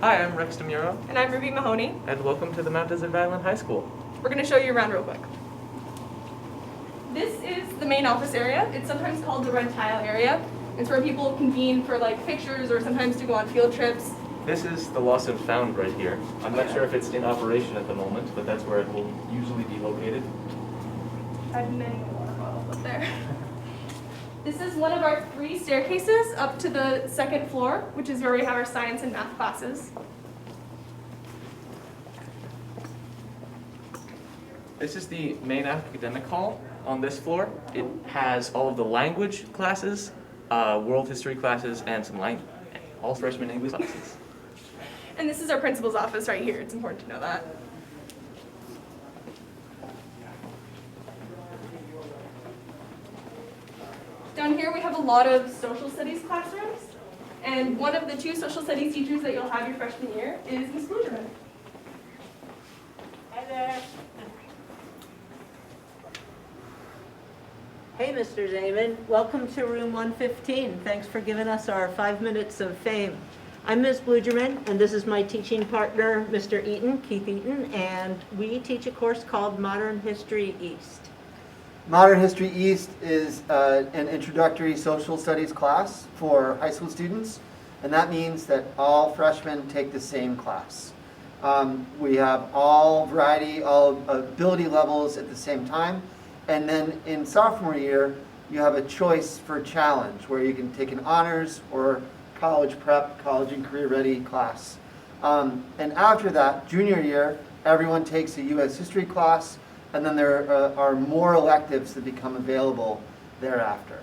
Hi, I'm Rex DeMuro, And I'm Ruby Mahoney. and welcome to the Mount Desert Island High School. We're going to show you around real quick. This is the main office area. It's sometimes called the red tile area. It's where people convene for like pictures or sometimes to go on field trips. This is the Lost and Found right here. I'm not sure if it's in operation at the moment, but that's where it will usually be located. I have many water bottles up there. This is one of our 3 staircases up to the 2nd floor, which is where we have our science and math classes. This is the main academic hall on this floor. It has all of the language classes, world history classes, and all freshman English classes. And this is our principal's office right here. It's important to know that. Down here we have a lot of social studies classrooms. And one of the 2 social studies teachers that you'll have your freshman year is Ms. Blugerman. Hi there. Hey, Mr. Zaman. Welcome to room 115. Thanks for giving us our 5 minutes of fame. I'm Ms. Blugerman, and this is my teaching partner, Mr. Eaton, Keith Eaton, and we teach a course called Modern History East. Modern History East is an introductory social studies class for high school students, and that means that all freshmen take the same class. We have all variety, all ability levels at the same time, and then in sophomore year, you have a choice for challenge where you can take an honors or college prep, college and career ready class. And after that, junior year, everyone takes a U.S. history class, and then there are more electives that become available thereafter.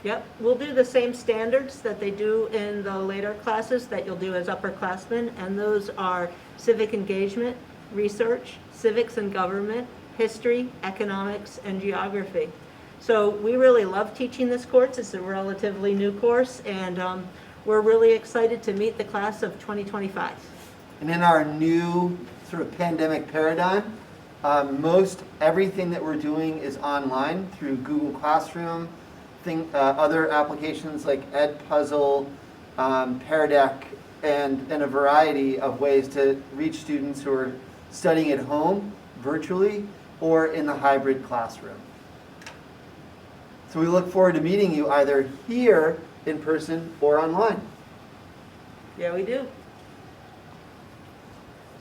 Yep, we'll do the same standards that they do in the later classes that you'll do as upperclassmen, and those are civic engagement, research, civics and government, history, economics, and geography. So we really love teaching this course. It's a relatively new course, and we're really excited to meet the class of 2025. And in our new sort of pandemic paradigm, most everything that we're doing is online through Google Classroom, other applications like Edpuzzle, Pear Deck, and a variety of ways to reach students who are studying at home, virtually, or in the hybrid classroom. So we look forward to meeting you either here in person or online. Yeah, we do.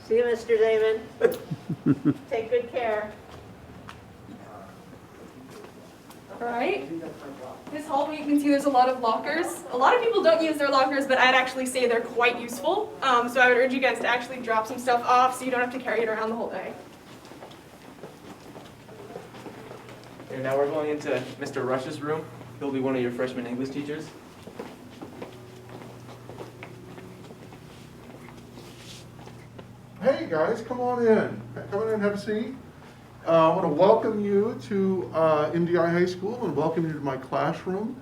See you, Mr. Zaman. Take good care. All right. This hallway, you can see there's a lot of lockers. A lot of people don't use their lockers, but I'd actually say they're quite useful. So I would urge you guys to actually drop some stuff off so you don't have to carry it around the whole day. Okay, now we're going into Mr. Rush's room. He'll be one of your freshman English teachers. Hey guys, come on in. Come on in and have a seat. I want to welcome you to MDI High School and welcome you to my classroom.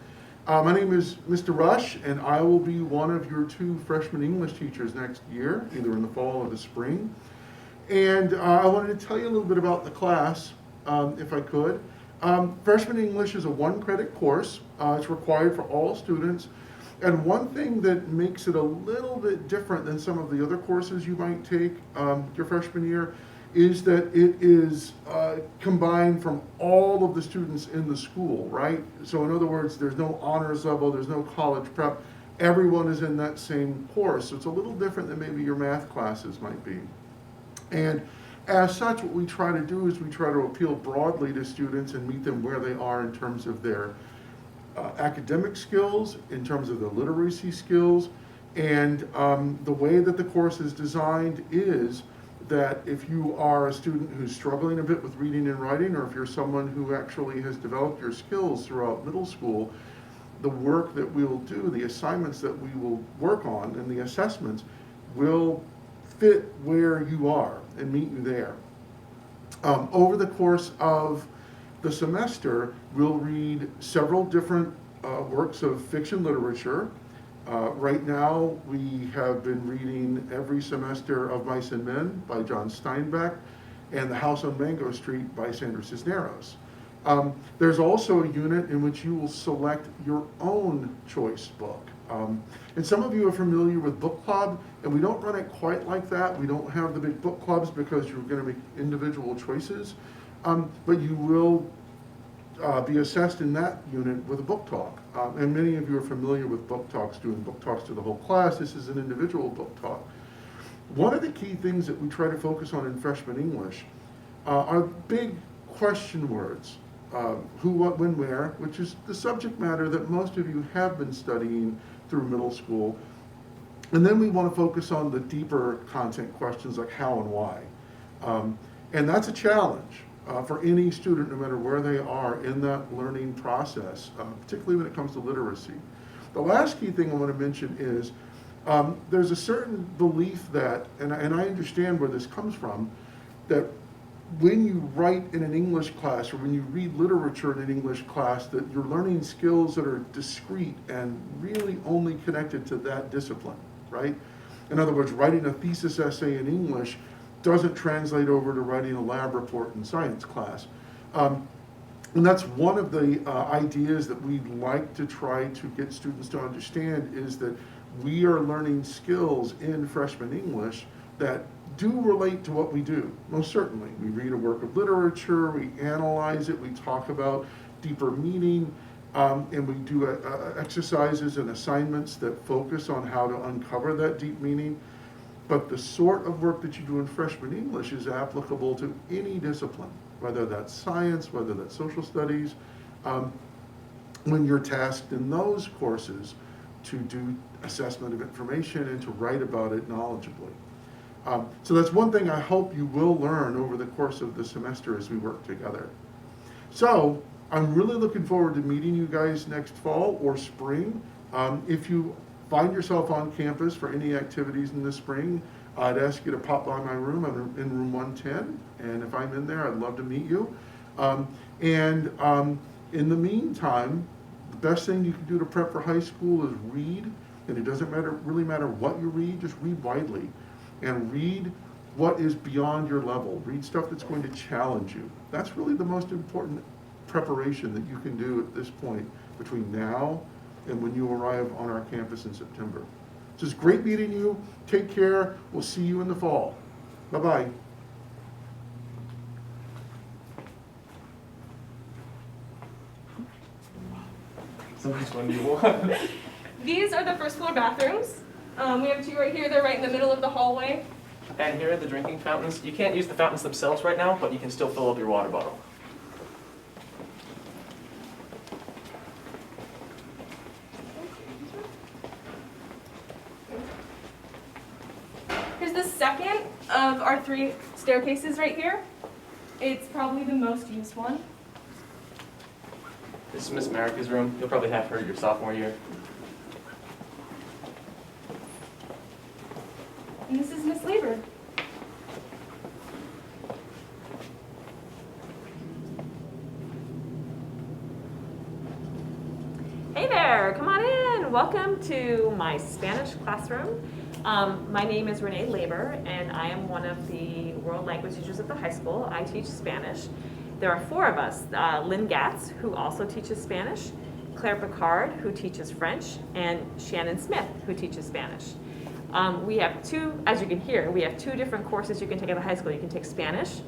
My name is Mr. Rush, and I will be one of your 2 freshman English teachers next year, either in the fall or the spring. And I wanted to tell you a little bit about the class, if I could. Freshman English is a 1-credit course. It's required for all students. And one thing that makes it a little bit different than some of the other courses you might take your freshman year is that it is combined from all of the students in the school, right? So in other words, there's no honors level, there's no college prep. Everyone is in that same course. So it's a little different than maybe your math classes might be. And as such, what we try to do is we try to appeal broadly to students and meet them where they are in terms of their academic skills, in terms of their literacy skills, and the way that the course is designed is that if you are a student who's struggling a bit with reading and writing, or if you're someone who actually has developed your skills throughout middle school, the work that we will do, the assignments that we will work on, and the assessments will fit where you are and meet you there. Over the course of the semester, we'll read several different works of fiction literature. Right now, we have been reading every semester Of Mice and Men by John Steinbeck and The House on Mango Street by Sandra Cisneros. There's also a unit in which you will select your own choice book. And some of you are familiar with book club, and we don't run it quite like that. We don't have the big book clubs because you're going to make individual choices, but you will be assessed in that unit with a book talk. And many of you are familiar with book talks, doing book talks to the whole class. This is an individual book talk. One of the key things that we try to focus on in freshman English are big question words. Who, what, when, where, which is the subject matter that most of you have been studying through middle school. And then we want to focus on the deeper content questions like how and why. And that's a challenge for any student, no matter where they are in that learning process, particularly when it comes to literacy. The last key thing I want to mention is there's a certain belief that, and I understand where this comes from, that when you write in an English class or when you read literature in an English class, that you're learning skills that are discrete and really only connected to that discipline, right? In other words, writing a thesis essay in English doesn't translate over to writing a lab report in science class. And that's one of the ideas that we'd like to try to get students to understand, is that we are learning skills in freshman English that do relate to what we do, most certainly. We read a work of literature, we analyze it, we talk about deeper meaning, and we do exercises and assignments that focus on how to uncover that deep meaning. But the sort of work that you do in freshman English is applicable to any discipline, whether that's science, whether that's social studies, when you're tasked in those courses to do assessment of information and to write about it knowledgeably. So that's one thing I hope you will learn over the course of the semester as we work together. So I'm really looking forward to meeting you guys next fall or spring. If you find yourself on campus for any activities in the spring, I'd ask you to pop by my room. I'm in room 110, and if I'm in there, I'd love to meet you. In the meantime, the best thing you can do to prep for high school is read, and it doesn't really matter what you read, just read widely. And read what is beyond your level. Read stuff that's going to challenge you. That's really the most important preparation that you can do at this point between now and when you arrive on our campus in September. So it's great meeting you. Take care. We'll see you in the fall. Bye-bye. So which one do you want? These are the first floor bathrooms. We have two right here. They're right in the middle of the hallway. And here are the drinking fountains. You can't use the fountains themselves right now, but you can still fill up your water bottle. Here's the second of our 3 staircases right here. It's probably the most used one. This is Miss America's room. You'll probably have her your sophomore year. And this is Miss Labor. Hey there, come on in. Welcome to my Spanish classroom. My name is Renee Labor, and I am one of the world language teachers at the high school. I teach Spanish. There are 4 of us. Lynn Gatz, who also teaches Spanish, Claire Picard, who teaches French, and Shannon Smith, who teaches Spanish. We have 2, as you can hear, we have 2 different courses you can take at the high school. You can take Spanish,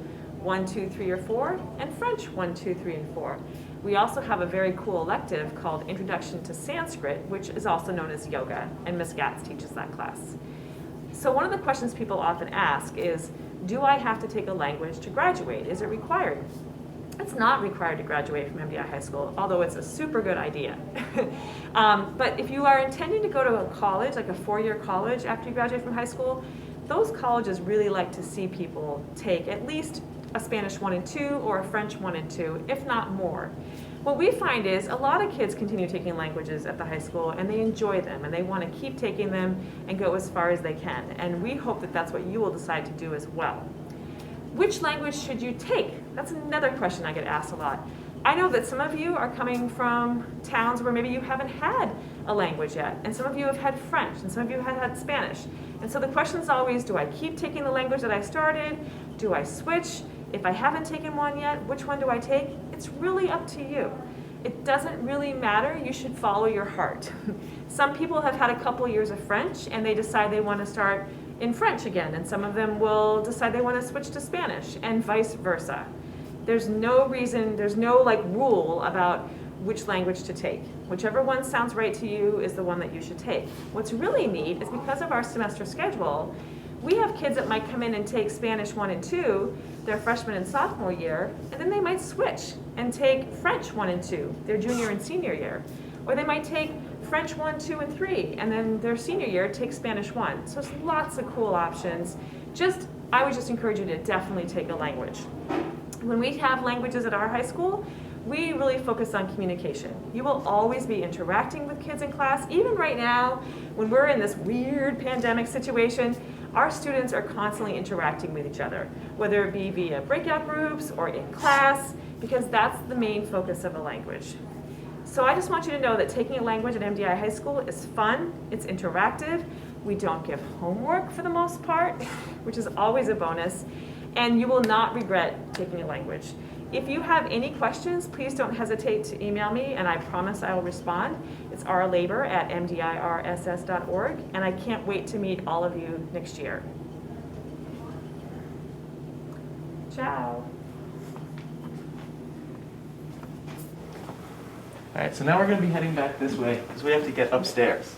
1, 2, 3, or 4, and French, 1, 2, 3, and 4. We also have a very cool elective called Introduction to Sanskrit, which is also known as yoga, and Ms. Gatz teaches that class. So one of the questions people often ask is, do I have to take a language to graduate? Is it required? It's not required to graduate from MDI High School, although it's a super good idea. But if you are intending to go to a college, like a 4-year college after you graduate from high school, those colleges really like to see people take at least a Spanish 1 and 2 or a French 1 and 2, if not more. What we find is a lot of kids continue taking languages at the high school and they enjoy them and they want to keep taking them and go as far as they can. And we hope that that's what you will decide to do as well. Which language should you take? That's another question I get asked a lot. I know that some of you are coming from towns where maybe you haven't had a language yet, and some of you have had French, and some of you have had Spanish. And so the question is always, do I keep taking the language that I started? Do I switch? If I haven't taken one yet, which one do I take? It's really up to you. It doesn't really matter. You should follow your heart. Some people have had a couple years of French and they decide they want to start in French again, and some of them will decide they want to switch to Spanish, and vice versa. There's no reason, there's no like rule about which language to take. Whichever one sounds right to you is the one that you should take. What's really neat is because of our semester schedule, we have kids that might come in and take Spanish 1 and 2 their freshman and sophomore year, and then they might switch and take French 1 and 2 their junior and senior year. Or they might take French 1, 2, and 3, and then their senior year take Spanish 1. So it's lots of cool options. I would just encourage you to definitely take a language. When we have languages at our high school, we really focus on communication. You will always be interacting with kids in class. Even right now, when we're in this weird pandemic situation, our students are constantly interacting with each other, whether it be via breakout groups or in class, because that's the main focus of a language. So I just want you to know that taking a language at MDI High School is fun, it's interactive, we don't give homework for the most part, which is always a bonus, and you will not regret taking a language. If you have any questions, please don't hesitate to email me, and I promise I will respond. It's rlabor@mdirss.org, and I can't wait to meet all of you next year. Ciao. All right, so now we're going to be heading back this way because we have to get upstairs.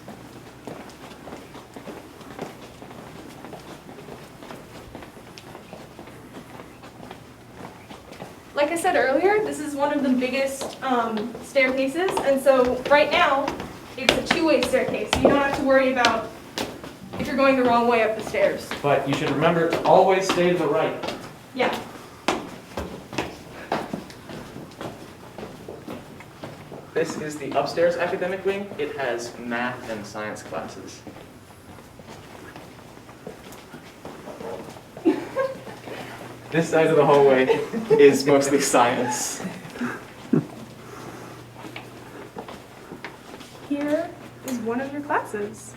Like I said earlier, this is one of the biggest staircases, and so right now, it's a two-way staircase, so you don't have to worry about if you're going the wrong way up the stairs. But you should remember to always stay to the right. Yeah. This is the upstairs academic wing. It has math and science classes. This side of the hallway is mostly science. Here is one of your classes.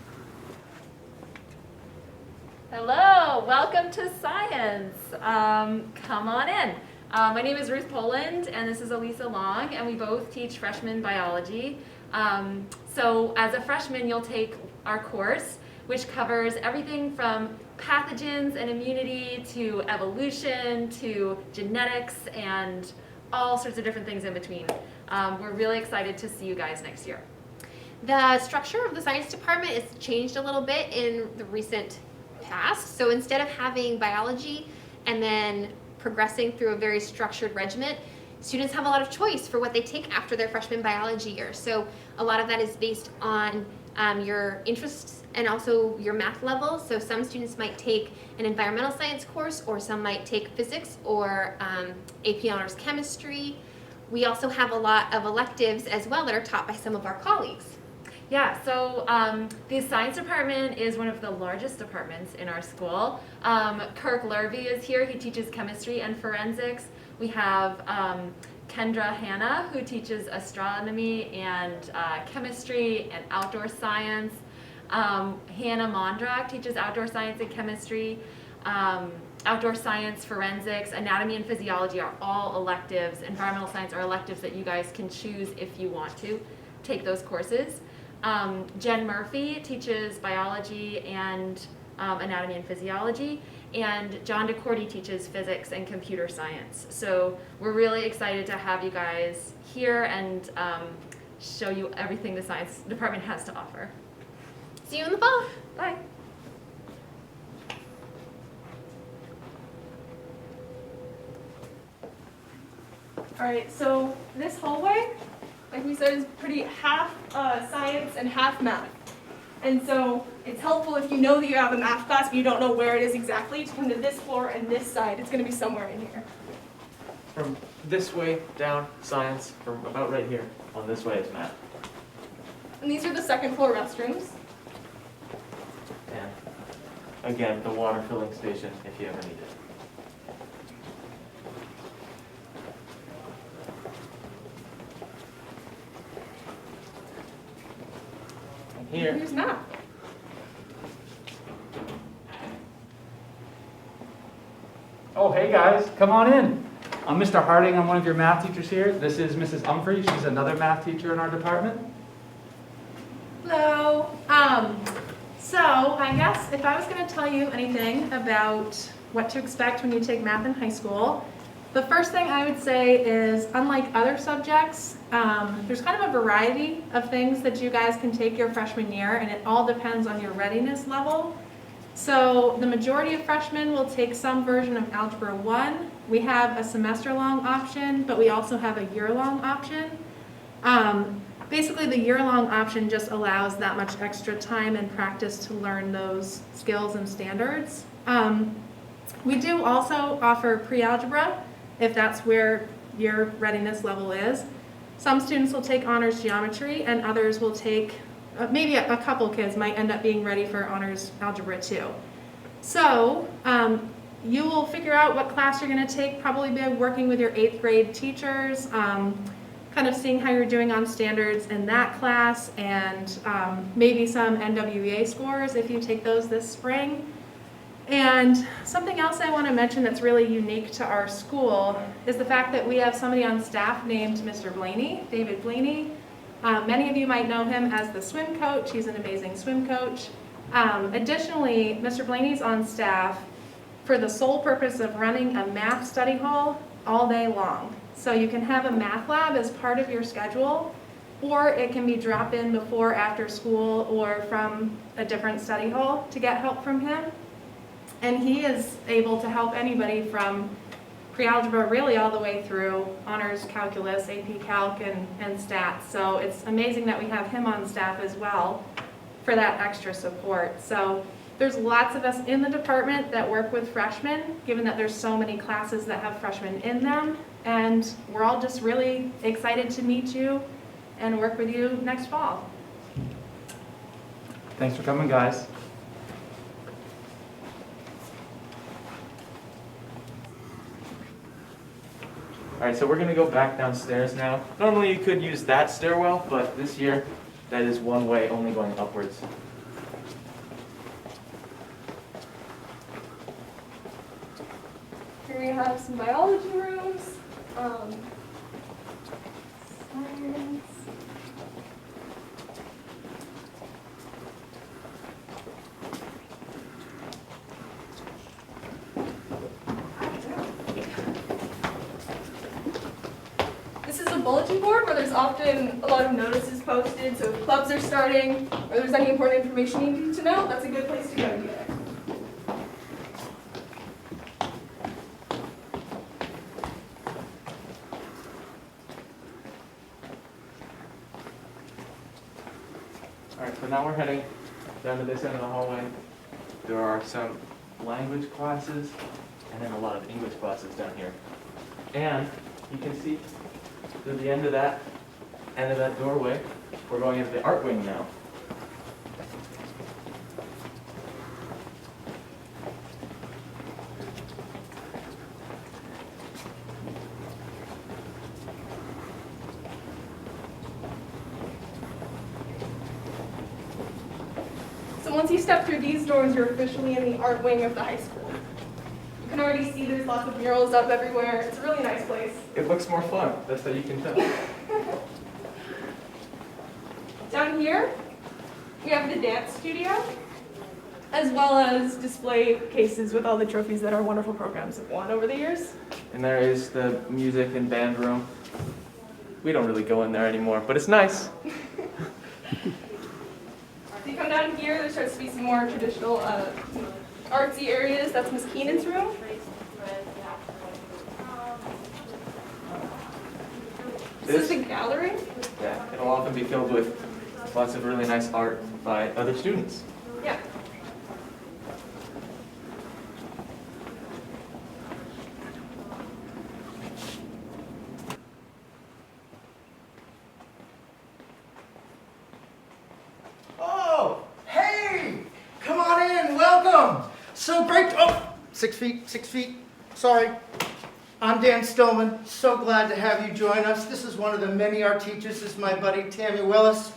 Hello, welcome to science. Come on in. My name is Ruth Poland, and this is Elisa Long, and we both teach freshman biology. So as a freshman, you'll take our course, which covers everything from pathogens and immunity to evolution to genetics and all sorts of different things in between. We're really excited to see you guys next year. The structure of the science department has changed a little bit in the recent past. So instead of having biology and then progressing through a very structured regimen, students have a lot of choice for what they take after their freshman biology year. So a lot of that is based on your interests and also your math level. So some students might take an environmental science course, or some might take physics or AP Honors Chemistry. We also have a lot of electives as well that are taught by some of our colleagues. Yeah, so the science department is one of the largest departments in our school. Kirk Lurvy is here. He teaches chemistry and forensics. We have Kendra Hanna, who teaches astronomy and chemistry and outdoor science. Hannah Mondrak teaches outdoor science and chemistry. Outdoor science, forensics, anatomy and physiology are all electives. Environmental science are electives that you guys can choose if you want to take those courses. Jen Murphy teaches biology and anatomy and physiology, and John DeCourty teaches physics and computer science. So we're really excited to have you guys here and show you everything the science department has to offer. See you in the fall. Bye. All right, so this hallway, like we said, is pretty half science and half math. And so it's helpful if you know that you have a math class but you don't know where it is exactly to come to this floor and this side. It's going to be somewhere in here. From this way down, science. From about right here on this way is math. And these are the second floor restrooms. And again, the water filling station if you ever need it. And here, Here's math. Oh, hey guys, come on in. I'm Mr. Harding. I'm one of your math teachers here. This is Mrs. Humphrey. She's another math teacher in our department. Hello. So I guess if I was going to tell you anything about what to expect when you take math in high school, the first thing I would say is, unlike other subjects, there's kind of a variety of things that you guys can take your freshman year, and it all depends on your readiness level. So the majority of freshmen will take some version of Algebra 1. We have a semester-long option, but we also have a year-long option. Basically, the year-long option just allows that much extra time and practice to learn those skills and standards. We do also offer pre-algebra, if that's where your readiness level is. Some students will take honors geometry, and others will take, maybe a couple kids might end up being ready for honors algebra 2. So you will figure out what class you're going to take probably by working with your 8th grade teachers, kind of seeing how you're doing on standards in that class, and maybe some NWEA scores if you take those this spring. And something else I want to mention that's really unique to our school is the fact that we have somebody on staff named Mr. Blaney, David Blaney. Many of you might know him as the swim coach. He's an amazing swim coach. Additionally, Mr. Blaney's on staff for the sole purpose of running a math study hall all day long. So you can have a math lab as part of your schedule, or it can be drop in before, after school, or from a different study hall to get help from him. And he is able to help anybody from pre-algebra really all the way through honors calculus, AP Calc, and stats. So it's amazing that we have him on staff as well for that extra support. So there's lots of us in the department that work with freshmen, given that there's so many classes that have freshmen in them. And we're all just really excited to meet you and work with you next fall. Thanks for coming, guys. All right, so we're gonna go back downstairs now. Normally you could use that stairwell, but this year that is one way, only going upwards. Here we have some biology rooms, science. This is a bulletin board where there's often a lot of notices posted, so if clubs are starting or there's any important information you need to know, that's a good place to go to get it. All right, so now we're heading down to this end of the hallway. There are some language classes and then a lot of English classes down here. And you can see to the end of that doorway, we're going into the art wing now. So once you step through these doors, you're officially in the art wing of the high school. You can already see there's lots of murals up everywhere. It's a really nice place. It looks more fun, that's how you can tell. Down here, we have the dance studio, as well as display cases with all the trophies that our wonderful programs have won over the years. And there is the music and band room. We don't really go in there anymore, but it's nice. If you come down here, there starts to be some more traditional artsy areas. That's Miss Keenan's room. This is the gallery. Yeah, it'll often be filled with lots of really nice art by other students. Yeah. Oh, hey! Come on in, welcome! So great, oh, 6 feet, 6 feet, sorry. I'm Dan Stillman, so glad to have you join us. This is one of the many art teachers. This is my buddy Tammy Willis,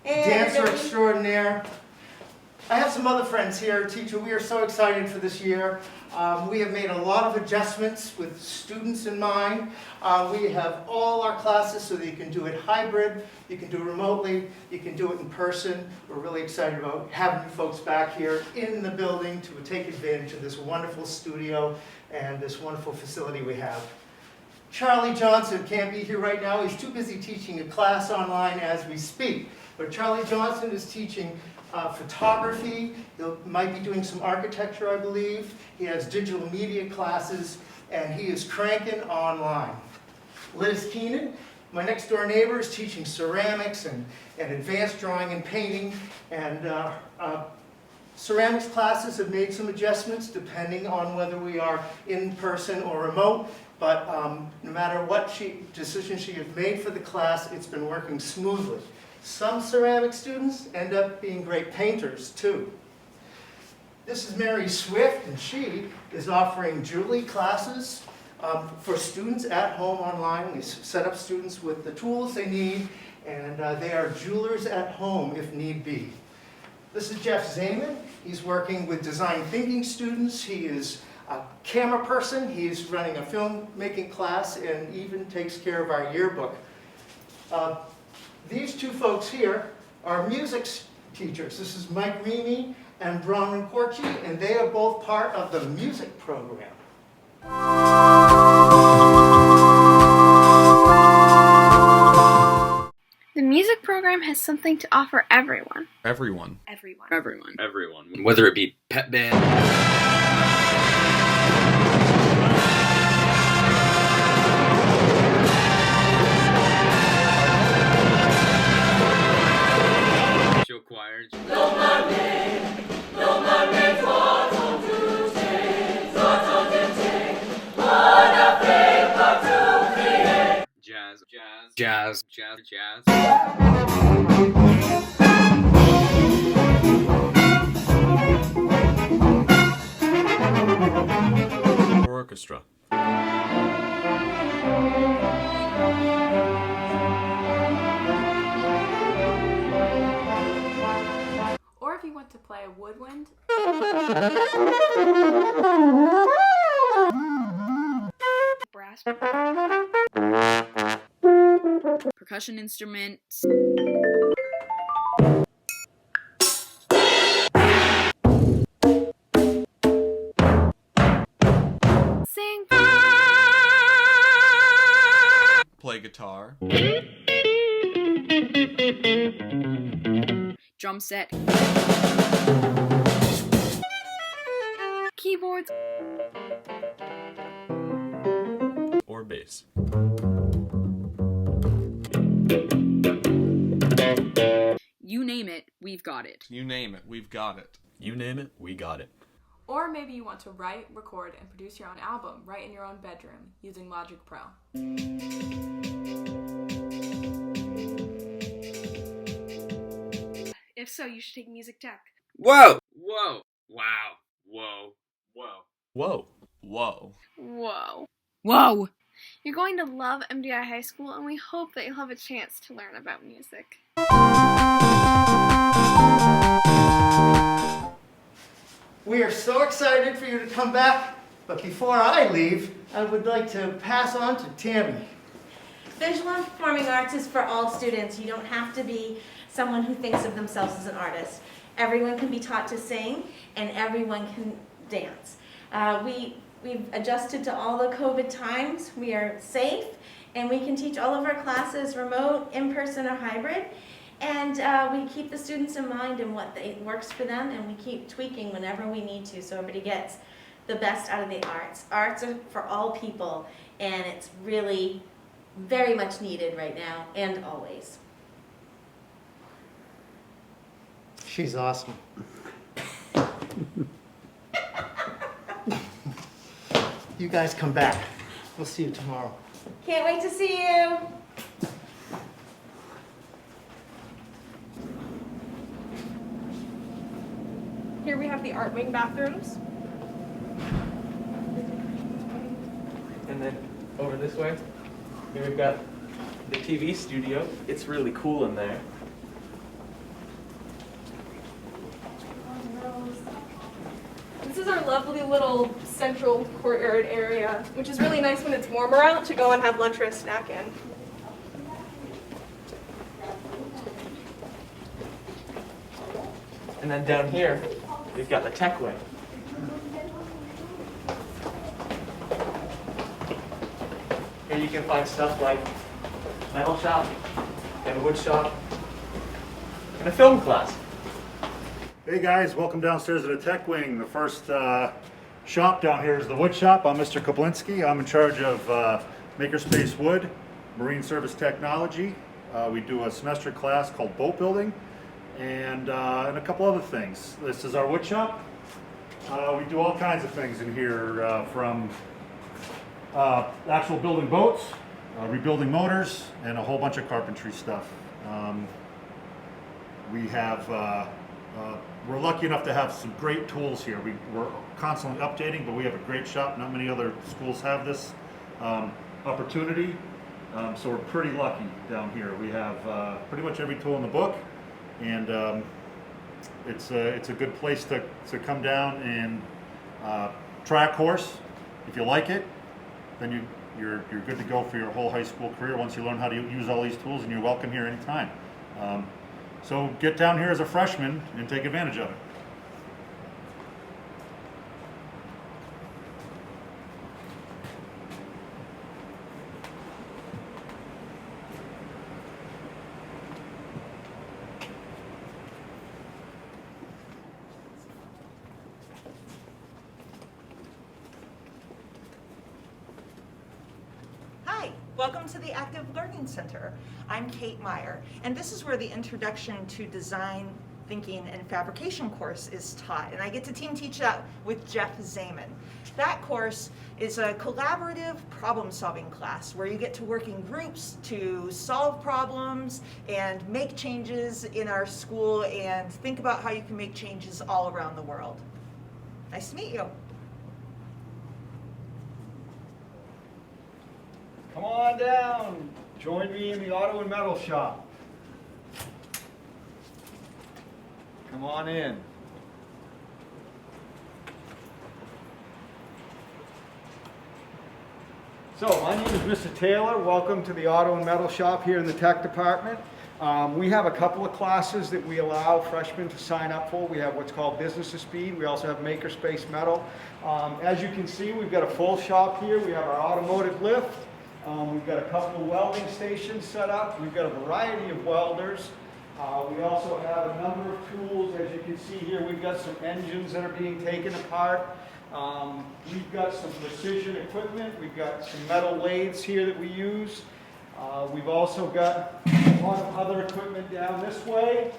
dancer extraordinaire. I have some other friends here. Teacher, we are so excited for this year. We have made a lot of adjustments with students in mind. We have all our classes so that you can do it hybrid, you can do it remotely, you can do it in person. We're really excited about having you folks back here in the building to take advantage of this wonderful studio and this wonderful facility we have. Charlie Johnson can't be here right now. He's too busy teaching a class online as we speak. But Charlie Johnson is teaching photography. He might be doing some architecture, I believe. He has digital media classes, and he is cranking online. Liz Keenan, my next door neighbor, is teaching ceramics and advanced drawing and painting. And ceramics classes have made some adjustments depending on whether we are in person or remote. But no matter what decision she has made for the class, it's been working smoothly. Some ceramic students end up being great painters, too. This is Mary Swift, and she is offering Julie classes for students at home online. We set up students with the tools they need, and they are jewelers at home if need be. This is Jeff Zaman. He's working with design thinking students. He is a camera person. He's running a filmmaking class and even takes care of our yearbook. These two folks here are music teachers. This is Mike Remy and Bronwyn Corchi, and they are both part of the music program. The music program has something to offer everyone. Everyone. Everyone. Everyone. Everyone. Whether it be pep band, show choirs, jazz. Orchestra. Or if you want to play a woodwind, brass, percussion instruments, sing, Play guitar. drum set, keyboards, Or bass. you name it, we've got it. You name it, we've got it. you name it, we got it. Or maybe you want to write, record, and produce your own album right in your own bedroom using Logic Pro. If so, you should take music tech. Whoa! Wow. Whoa. Whoa. Whoa! You're going to love MDI High School, and we hope that you'll have a chance to learn about music. We are so excited for you to come back, but before I leave, I would like to pass on to Tammy. Visual and performing arts is for all students. You don't have to be someone who thinks of themselves as an artist. Everyone can be taught to sing, and everyone can dance. We've adjusted to all the COVID times. We are safe, and we can teach all of our classes remote, in-person, or hybrid. And we keep the students in mind and what works for them, and we keep tweaking whenever we need to so everybody gets the best out of the arts. Arts are for all people, and it's really very much needed right now and always. She's awesome. You guys come back. We'll see you tomorrow. Can't wait to see you. Here we have the art wing bathrooms. And then over this way, here we've got the TV studio. It's really cool in there. is our lovely little central courtyard area, which is really nice when it's warmer out to go and have lunch or a snack in. And then down here, we've got the tech wing. Here you can find stuff like metal shop, and wood shop, and a film class. Hey guys, welcome downstairs to the tech wing. The first shop down here is the wood shop. I'm Mr. Koplinski. I'm in charge of Makerspace Wood, Marine Service Technology. We do a semester class called boat building and a couple other things. This is our wood shop. We do all kinds of things in here from actual building boats, rebuilding motors, and a whole bunch of carpentry stuff. We're lucky enough to have some great tools here. We're constantly updating, but we have a great shop. Not many other schools have this opportunity, so we're pretty lucky down here. We have pretty much every tool in the book, and it's a good place to come down and try a course. If you like it, then you're good to go for your whole high school career once you learn how to use all these tools, and you're welcome here anytime. So get down here as a freshman and take advantage of it. Hi, welcome to the Active Learning Center. I'm Kate Meyer, and this is where the Introduction to Design, Thinking, and Fabrication course is taught, and I get to team teach that with Jeff Zaman. That course is a collaborative problem-solving class where you get to work in groups to solve problems and make changes in our school and think about how you can make changes all around the world. Nice to meet you. Come on down. Join me in the auto and metal shop. Come on in. So, my name is Mr. Taylor. Welcome to the auto and metal shop here in the tech department. We have a couple of classes that we allow freshmen to sign up for. We have what's called Business to Speed. We also have Makerspace Metal. As you can see, we've got a full shop here. We have our automotive lift. We've got a couple of welding stations set up. We've got a variety of welders. We also have a number of tools. As you can see here, we've got some engines that are being taken apart. We've got some precision equipment. We've got some metal lathes here that we use. We've also got a lot of other equipment down this way.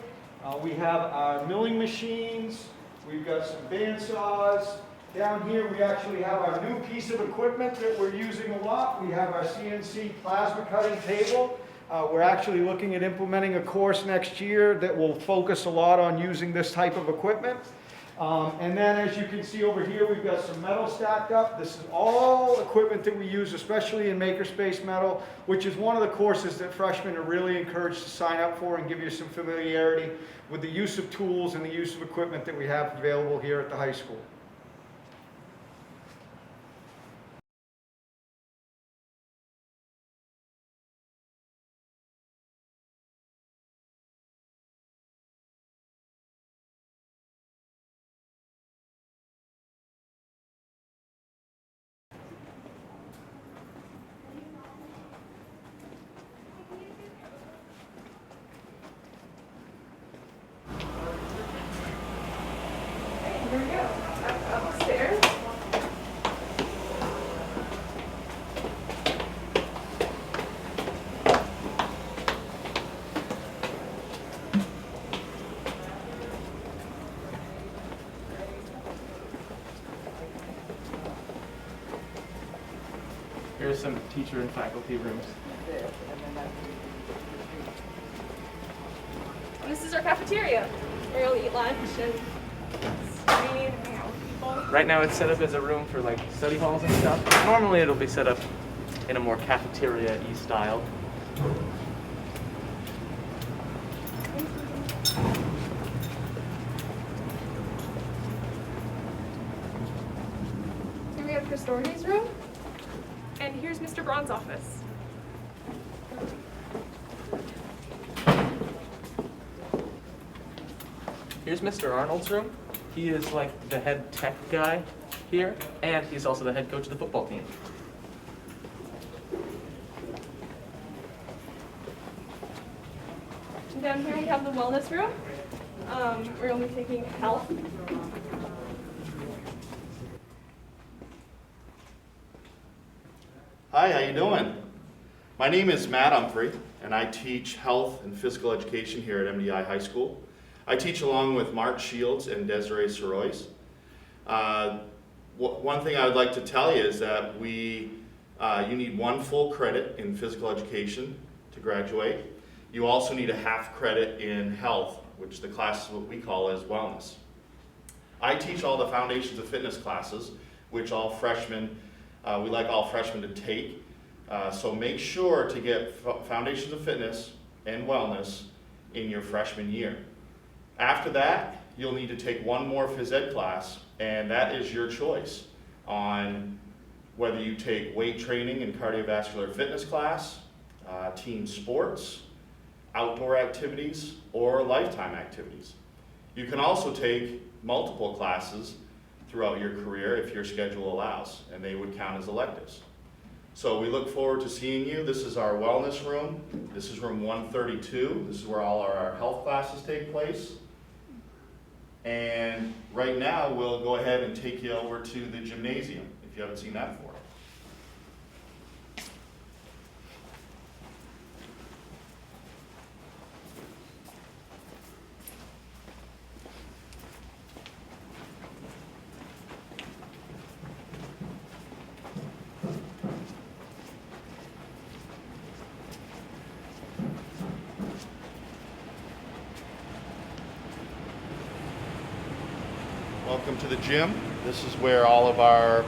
We have our milling machines. We've got some bandsaws. Down here we actually have our new piece of equipment that we're using a lot. We have our CNC plasma cutting table. We're actually looking at implementing a course next year that will focus a lot on using this type of equipment. And then as you can see over here, we've got some metal stacked up. This is all equipment that we use, especially in Makerspace Metal, which is one of the courses that freshmen are really encouraged to sign up for and give you some familiarity with the use of tools and the use of equipment that we have available here at the high school. Here we go. Upstairs. Here's some teacher and faculty rooms. And this is our cafeteria, where you'll eat lunch and read, hang out with people. Right now it's set up as a room for like study halls and stuff. Normally it'll be set up in a more cafeteria-y style. have Chris Doherty's room. And here's Mr. Braun's office. Here's Mr. Arnold's room. He is like the head tech guy here, and he's also the head coach of the football team. And down here we have the wellness room. We're only taking health. Hi, how you doing? My name is Matt Humphrey, and I teach health and physical education here at MDI High School. I teach along with Mark Shields and Desiree Sorois. One thing I would like to tell you is that you need 1 full credit in physical education to graduate. You also need a half credit in health, which the class is what we call as wellness. I teach all the Foundations of Fitness classes, which all freshmen, we like all freshmen to take. So make sure to get Foundations of Fitness and Wellness in your freshman year. After that, you'll need to take 1 more phys ed class, and that is your choice on whether you take weight training and cardiovascular fitness class, team sports, outdoor activities, or lifetime activities. You can also take multiple classes throughout your career if your schedule allows, and they would count as electives. So we look forward to seeing you. This is our wellness room. This is room 132. This is where all our health classes take place. And right now, we'll go ahead and take you over to the gymnasium, if you haven't seen that before. Welcome to the gym. This is where all of our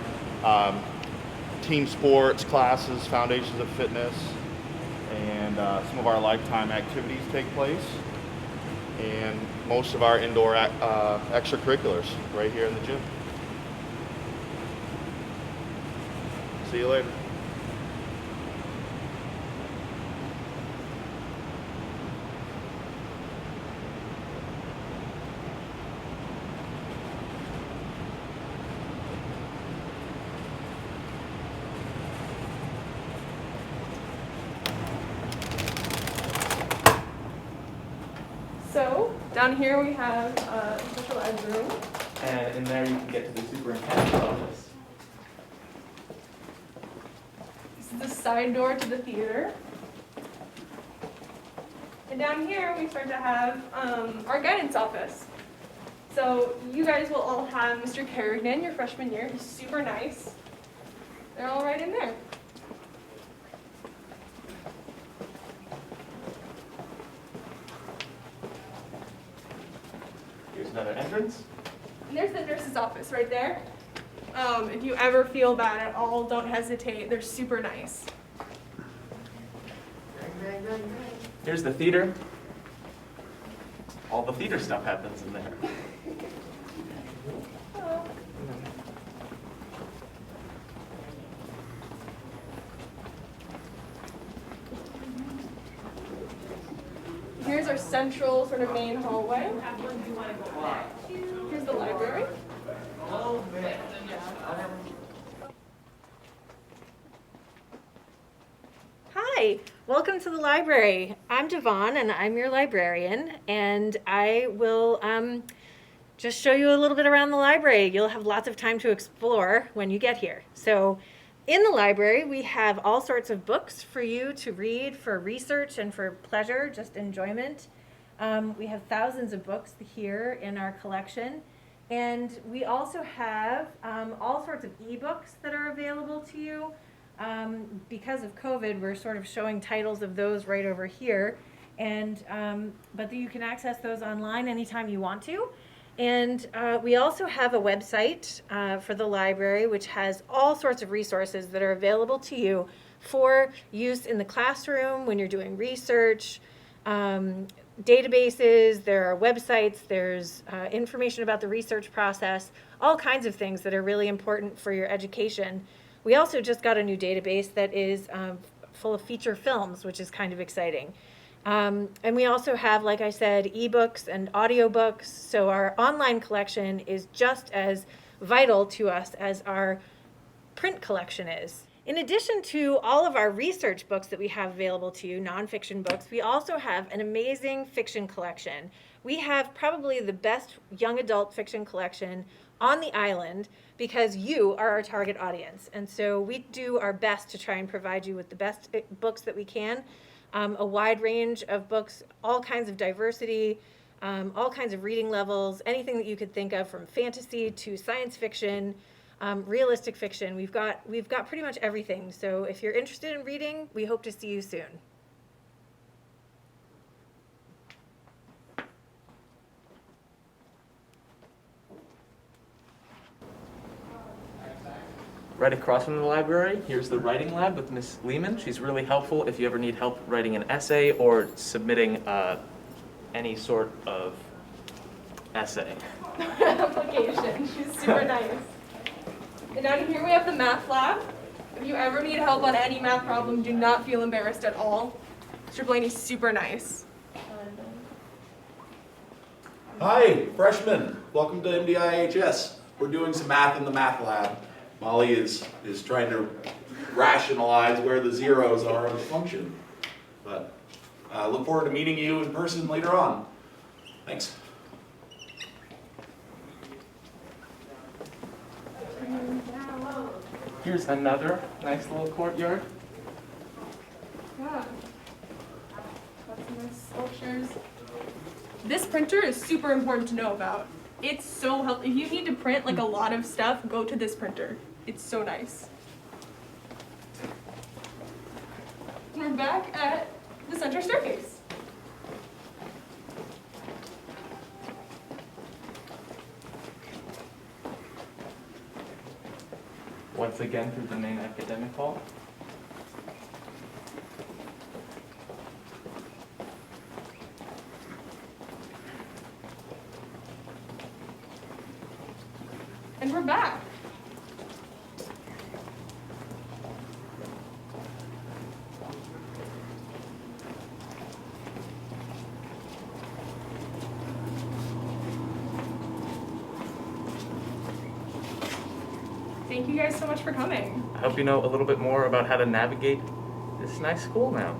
team sports classes, Foundations of Fitness, and some of our lifetime activities take place. And most of our indoor extracurriculars right here in the gym. See you later. So down here we have a special ed room. And in there you can get to the superintendent's office. This is the side door to the theater. And down here we start to have our guidance office. So you guys will all have Mr. Kerrigan your freshman year. He's super nice. They're all right in there. Here's another entrance. And there's the nurse's office right there. If you ever feel bad at all, don't hesitate. They're super nice. Here's the theater. All the theater stuff happens in there. Hello. Here's our central sort of main hallway. Here's the library. Hi, welcome to the library. I'm Devon and I'm your librarian, and I will just show you a little bit around the library. You'll have lots of time to explore when you get here. So in the library, we have all sorts of books for you to read for research and for pleasure, just enjoyment. We have thousands of books here in our collection. And we also have all sorts of ebooks that are available to you. Because of COVID, we're sort of showing titles of those right over here. And, but you can access those online anytime you want to. And we also have a website for the library, which has all sorts of resources that are available to you for use in the classroom when you're doing research. databases, there are websites, there's information about the research process, all kinds of things that are really important for your education. We also just got a new database that is full of feature films, which is kind of exciting. And we also have, like I said, ebooks and audiobooks. So our online collection is just as vital to us as our print collection is. In addition to all of our research books that we have available to you, nonfiction books, we also have an amazing fiction collection. We have probably the best young adult fiction collection on the island because you are our target audience. And so we do our best to try and provide you with the best books that we can, a wide range of books, all kinds of diversity, all kinds of reading levels, anything that you could think of, from fantasy to science fiction, realistic fiction. We've got pretty much everything. So if you're interested in reading, we hope to see you soon. Right across from the library, here's the writing lab with Miss Lehman. She's really helpful if you ever need help writing an essay or submitting any sort of essay. Application. She's super nice. And down here we have the math lab. If you ever need help on any math problem, do not feel embarrassed at all. Mr. Blaney's super nice. Hi, freshmen. Welcome to MDIHS. We're doing some math in the math lab. Molly is trying to rationalize where the zeros are of the function. But I look forward to meeting you in person later on. Thanks. Here's another nice little courtyard. Yeah. Got some nice sculptures. This printer is super important to know about. It's so helpful. If you need to print like a lot of stuff, go to this printer. It's so nice. And we're back at the center staircase. Once again through the main academic hall. And we're back. Thank you guys so much for coming. I hope you know a little bit more about how to navigate this nice school now.